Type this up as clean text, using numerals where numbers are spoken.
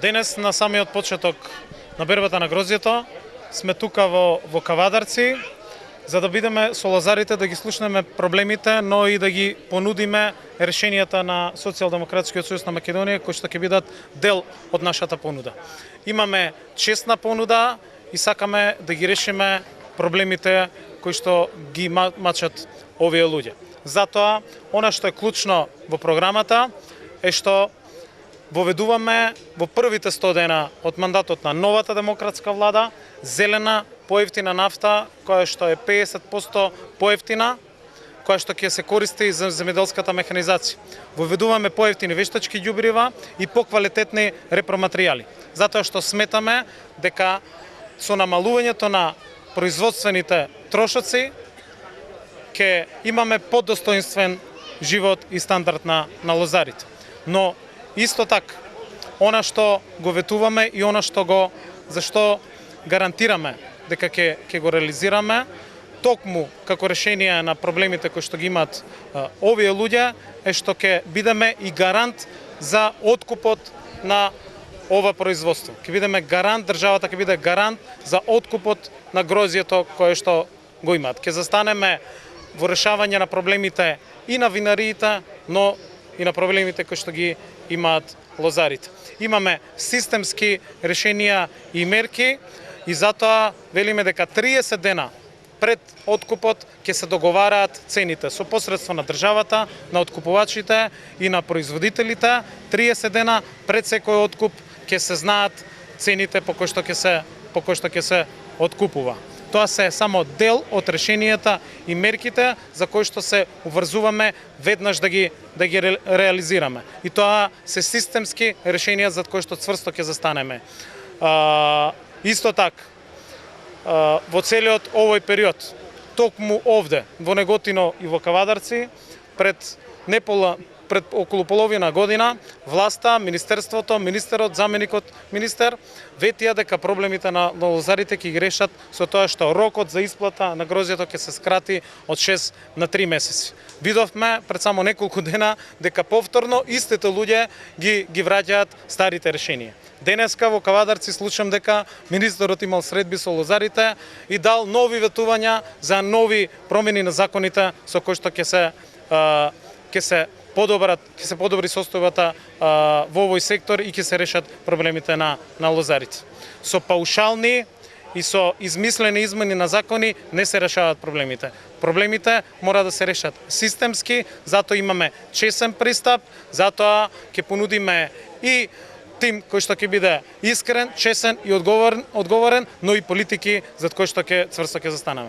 Денес на самиот почеток на бербата на грозјето сме тука во Кавадарци за да бидеме со лозарите, да ги слушнеме проблемите, но и да ги понудиме решенијата на Социјалдемократскиот сојуз на Македонија, кои што ќе бидат дел од нашата понуда. Имаме честна понуда и сакаме да ги решиме проблемите кои што ги мачат овие луѓе. Затоа, она што е клучно во програмата е што воведуваме во првите 100 дена од мандатот на новата демократска влада зелена, поевтина нафта, која што е 50% поевтина, која што ќе се користи за земјоделската механизација. Воведуваме поевтини вештачки ѓубрива и поквалитетни репроматеријали. Затоа што сметаме дека со намалувањето на производствените трошоци ќе имаме подостоинствен живот и стандард на лозарите. Но исто така, она што го ветуваме и она што зашто гарантираме дека ќе го реализираме, токму како решение на проблемите кои што ги имаат овие луѓе, е што ќе бидеме и гарант за откупот на ова производство. Ќе бидеме гарант, државата ќе биде гарант за откупот на грозјето кое што го имаат. Ќе застанеме во решавање на проблемите и на винариите, но и на проблемите кои што ги имаат лозарите. Имаме системски решенија и мерки и затоа велиме дека 30 дена пред откупот ќе се договараат цените со посредство на државата, на откупувачите и на производителите. 30 дена пред секој откуп ќе се знаат цените по кои што ќе се откупува. Тоа се само дел од решенијата и мерките за кои што се уврзуваме веднаш да ги реализираме. И тоа се системски решенија за кои што цврсто ќе застанеме. Исто така, во целиот овој период, токму овде, во Неготино и во Кавадарци, пред околу половина година, власта, министерството, министерот, заменикот министер, ветија дека проблемите на лозарите ќе ги решат со тоа што рокот за исплата на грозјето ќе се скрати од 6 на 3 месеци. Видовме пред само неколку дена дека повторно истите луѓе ги враќаат старите решенија. Денеска во Кавадарци слушам дека министерот имал средби со лозарите и дал нови ветувања за нови промени на законите со кои што ќе се подобри состојбата во овој сектор и ќе се решат проблемите на лозарите. Со паушални и со измислени измени на закони не се решаваат проблемите. Проблемите мора да се решат системски, затоа имаме чесен пристап, затоа ќе понудиме и тим кој што ќе биде искрен, чесен и одговорен, но и политики за кои што цврсто ќе застанеме.